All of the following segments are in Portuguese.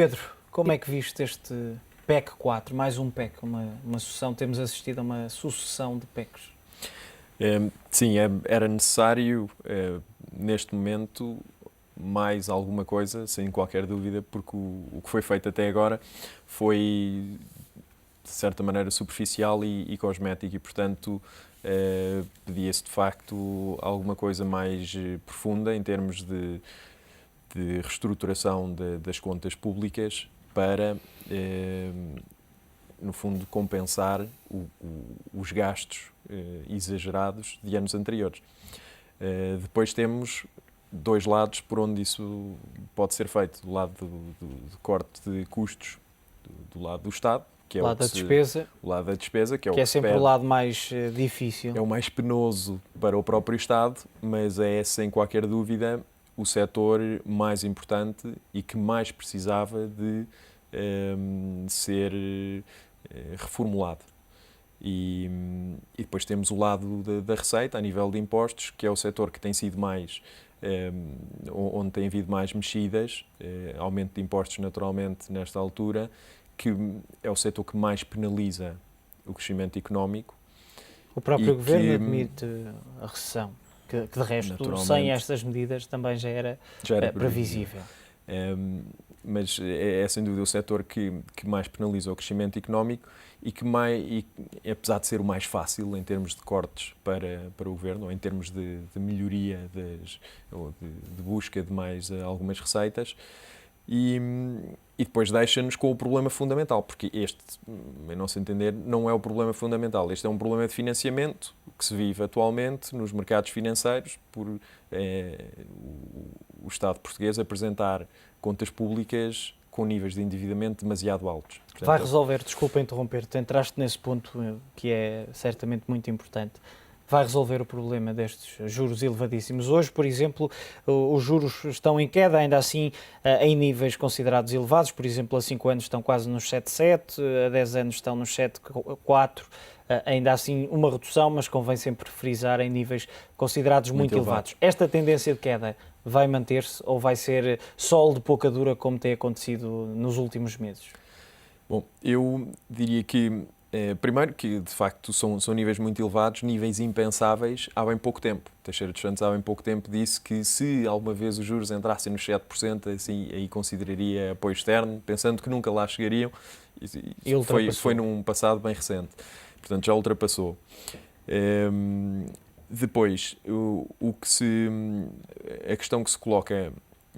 Pedro, como é que viste este PEC 4, mais um PEC, uma sucessão, temos assistido a uma sucessão de PECs? Sim, era necessário, neste momento, mais alguma coisa, sem qualquer dúvida, porque o que foi feito até agora foi, de certa maneira, superficial e cosmético e, portanto, pedia-se, de facto, alguma coisa mais profunda em termos de reestruturação das contas públicas para, no fundo, compensar os gastos exagerados de anos anteriores. Depois temos dois lados por onde isso pode ser feito. Do lado do corte de custos do lado do Estado, que é o lado da despesa, que é o que é que se sempre pede. o lado mais difícil. É o mais penoso para o próprio Estado, mas é, sem qualquer dúvida, o setor mais importante e que mais precisava de ser reformulado. E depois temos o lado da receita, a nível de impostos, que é o setor que tem sido mais, onde tem havido mais mexidas, aumento de impostos naturalmente nesta altura, que é o setor que mais penaliza o crescimento económico. O próprio governo que, admite a recessão, que de resto, naturalmente, sem estas medidas, também já era previsível. Mas é sem dúvida o setor que mais penaliza o crescimento económico e que apesar de ser o mais fácil em termos de cortes para o governo, ou em termos de melhoria ou de busca de mais algumas receitas, e depois deixa-nos com o problema fundamental, porque este, em nosso entender, não é o problema fundamental. Este é um problema de financiamento que se vive atualmente nos mercados financeiros por o Estado português apresentar contas públicas com níveis de endividamento demasiado altos. Portanto, vai resolver, desculpa interromper-te, entraste nesse ponto que é certamente muito importante. Vai resolver o problema destes juros elevadíssimos. Hoje, por exemplo, os juros estão em queda, ainda assim em níveis considerados elevados. Por exemplo, a 5 anos estão quase nos 7,7, a 10 anos estão nos 7,4. Ainda assim uma redução, mas convém sempre frisar em níveis considerados muito elevados. Esta tendência de queda vai manter-se ou vai ser sol de pouca dura, como tem acontecido nos últimos meses? Bom, eu diria que primeiro que, de facto, são níveis muito elevados, níveis impensáveis há bem pouco tempo. Teixeira dos Santos há bem pouco tempo disse que se alguma vez os juros entrassem nos 7%, assim, aí consideraria apoio externo, pensando que nunca lá chegariam. Foi num passado bem recente. Portanto, já ultrapassou. Depois, a questão que se coloca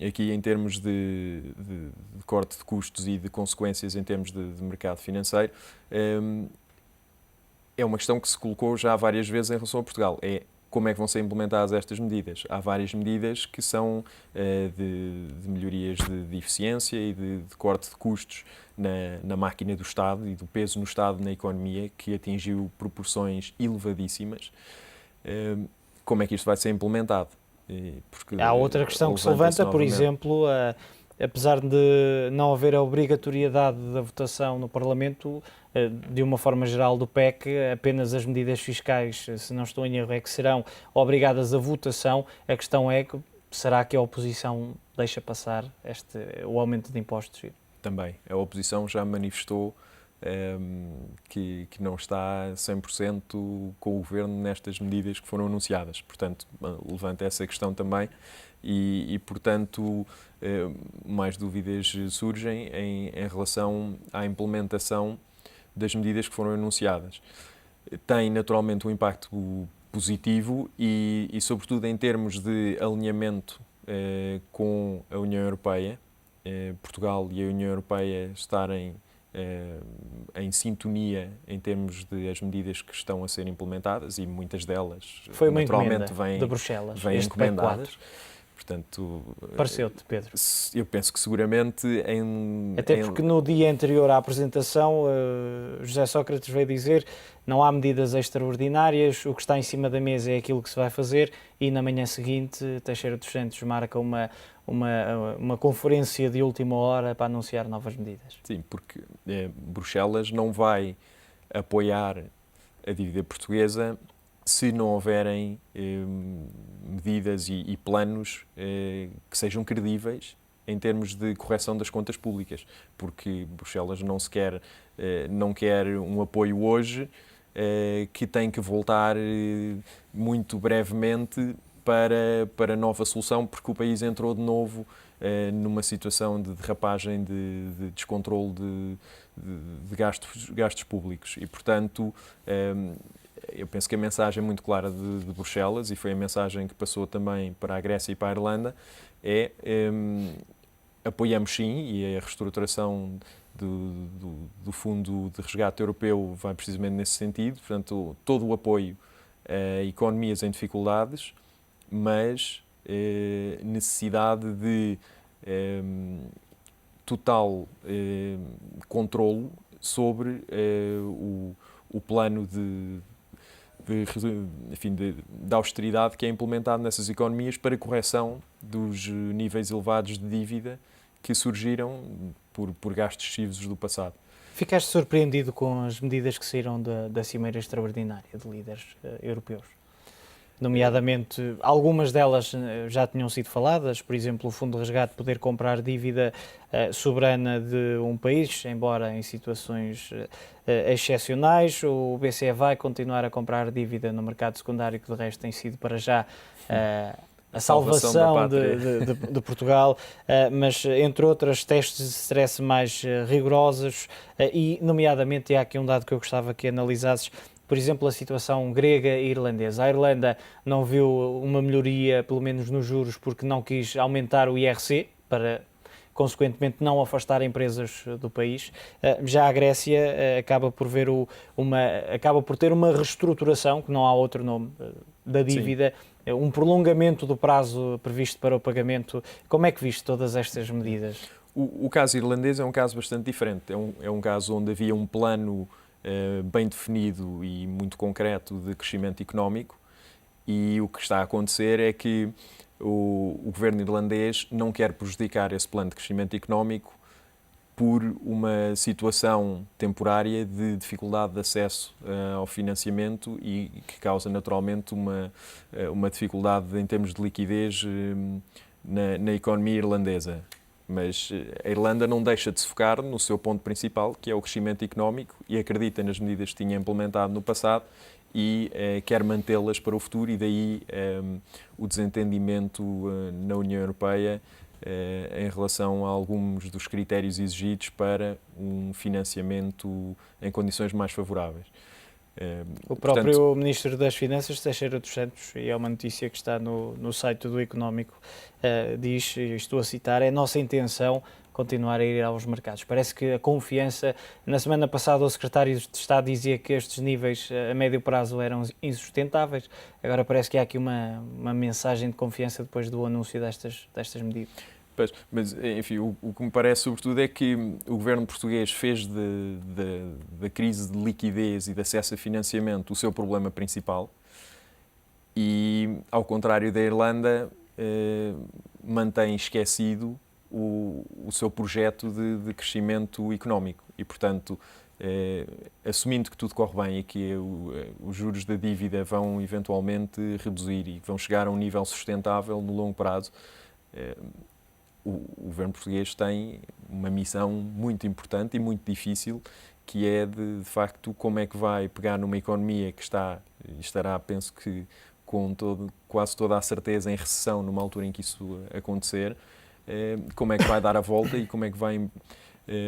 aqui em termos de corte de custos e de consequências em termos de mercado financeiro, é uma questão que se colocou já várias vezes em relação a Portugal. É como é que vão ser implementadas estas medidas. Há várias medidas que são de melhorias de eficiência e de corte de custos na máquina do Estado e do peso no Estado na economia, que atingiu proporções elevadíssimas. Como é que isto vai ser implementado? Porque há outra questão que se levanta, por exemplo, apesar de não haver a obrigatoriedade da votação no Parlamento, de uma forma geral do PEC, apenas as medidas fiscais, se não estou em erro, é que serão obrigadas à votação. A questão é, será que a oposição deixa passar o aumento de impostos? Também. A oposição já manifestou que não está 100% com o Governo nestas medidas que foram anunciadas. Portanto, levanta essa questão também e portanto, mais dúvidas surgem em relação à implementação das medidas que foram anunciadas. Tem, naturalmente, um impacto positivo e sobretudo, em termos de alinhamento com a União Europeia, Portugal e a União Europeia estarem em sintonia em termos de as medidas que estão a ser implementadas, e muitas delas foi uma naturalmente de Bruxelas, vêm encomendadas. Portanto, pareceu-te, Pedro? Eu penso que seguramente Até porque no dia anterior à apresentação, José Sócrates veio dizer não há medidas extraordinárias, o que está em cima da mesa é aquilo que se vai fazer, e na manhã seguinte Teixeira dos Santos marca uma conferência de última hora para anunciar novas medidas. Sim, porque Bruxelas não vai apoiar a dívida portuguesa se não houverem medidas e planos que sejam credíveis em termos de correção das contas públicas, porque Bruxelas não quer um apoio hoje, que tem que voltar muito brevemente para nova solução, porque o país entrou de novo numa situação de derrapagem, de descontrole de gastos públicos. E, portanto, eu penso que a mensagem muito clara de Bruxelas, e foi a mensagem que passou também para a Grécia e para a Irlanda, apoiamos sim, e a reestruturação do Fundo de Resgate Europeu vai precisamente nesse sentido, portanto, todo o apoio a economias em dificuldades, mas necessidade de total controlo sobre o plano de austeridade que é implementado nessas economias para correção dos níveis elevados de dívida que surgiram por gastos excessivos do passado. Ficaste surpreendido com as medidas que saíram da Cimeira Extraordinária de líderes europeus? Nomeadamente, algumas delas já tinham sido faladas, por exemplo, o Fundo de Resgate poder comprar dívida soberana de um país, embora em situações excepcionais. O BCE vai continuar a comprar dívida no mercado secundário, que de resto tem sido para já a salvação de Portugal, mas entre outras testes de stress mais rigorosos e, nomeadamente, há aqui um dado que eu gostava que analisasses, por exemplo, a situação grega e irlandesa. A Irlanda não viu uma melhoria, pelo menos nos juros, porque não quis aumentar o IRC para, consequentemente, não afastar empresas do país. Já a Grécia acaba por ter uma reestruturação, que não há outro nome, da dívida, sim, um prolongamento do prazo previsto para o pagamento. Como é que viste todas estas medidas? O caso irlandês é um caso bastante diferente. É um caso onde havia um plano bem definido e muito concreto de crescimento económico, e o que está a acontecer é que o governo irlandês não quer prejudicar esse plano de crescimento económico por uma situação temporária de dificuldade de acesso ao financiamento e que causa naturalmente uma dificuldade em termos de liquidez na economia irlandesa. Mas a Irlanda não deixa de se focar no seu ponto principal, que é o crescimento económico, e acredita nas medidas que tinha implementado no passado e quer mantê-las para o futuro, e daí o desentendimento na União Europeia em relação a alguns dos critérios exigidos para um financiamento em condições mais favoráveis. O próprio Ministro das Finanças, Teixeira dos Santos, e é uma notícia que está no site do Económico, diz, estou a citar, é nossa intenção continuar a ir aos mercados. Parece que a confiança... Na semana passada o Secretário de Estado dizia que estes níveis a médio prazo eram insustentáveis. Agora parece que há aqui uma mensagem de confiança depois do anúncio destas medidas. Mas, enfim, o que me parece sobretudo é que o governo português fez da crise de liquidez e de acesso a financiamento o seu problema principal e, ao contrário da Irlanda, mantém esquecido o seu projeto de crescimento económico e, portanto, assumindo que tudo corre bem e que os juros da dívida vão eventualmente reduzir e vão chegar a um nível sustentável no longo prazo, o governo português tem uma missão muito importante e muito difícil, que é de facto, como é que vai pegar numa economia que estará, penso que com quase toda a certeza, em recessão numa altura em que isso acontecer, como é que vai dar a volta e como é que vai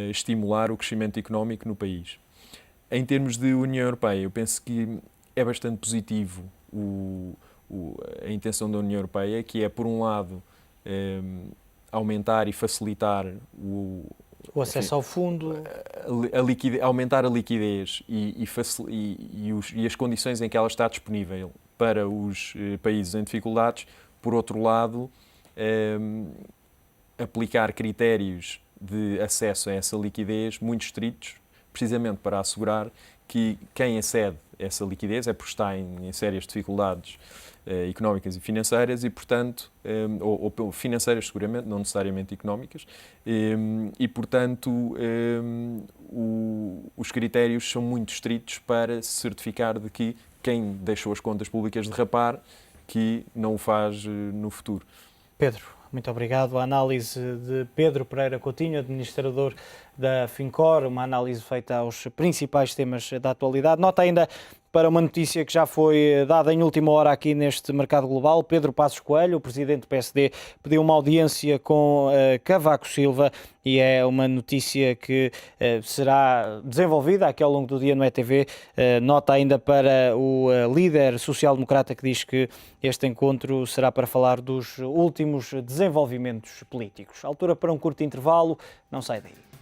estimular o crescimento económico no país. Em termos de União Europeia, eu penso que é bastante positivo a intenção da União Europeia, que é, por um lado, aumentar e facilitar o acesso ao fundo, aumentar a liquidez e as condições em que ela está disponível para os países em dificuldades. Por outro lado, aplicar critérios de acesso a essa liquidez muito estritos, precisamente para assegurar que quem acede a essa liquidez é porque está em sérias dificuldades económicas e financeiras e, portanto, ou financeiras seguramente, não necessariamente económicas, e, portanto, os critérios são muito estritos para se certificar de que quem deixou as contas públicas derrapar, que não o faz no futuro. Pedro, Muito obrigado. A análise de Pedro Pereira Coutinho, administrador da Fincor, uma análise feita aos principais temas da atualidade. Nota ainda para uma notícia que já foi dada em última hora aqui neste Mercado Global. Pedro Passos Coelho, o presidente do PSD, pediu uma audiência com Cavaco Silva e é uma notícia que será desenvolvida aqui ao longo do dia no ETV. Nota ainda para o líder social-democrata que diz que este encontro será para falar dos últimos desenvolvimentos políticos. Altura para um curto intervalo, não sai daí.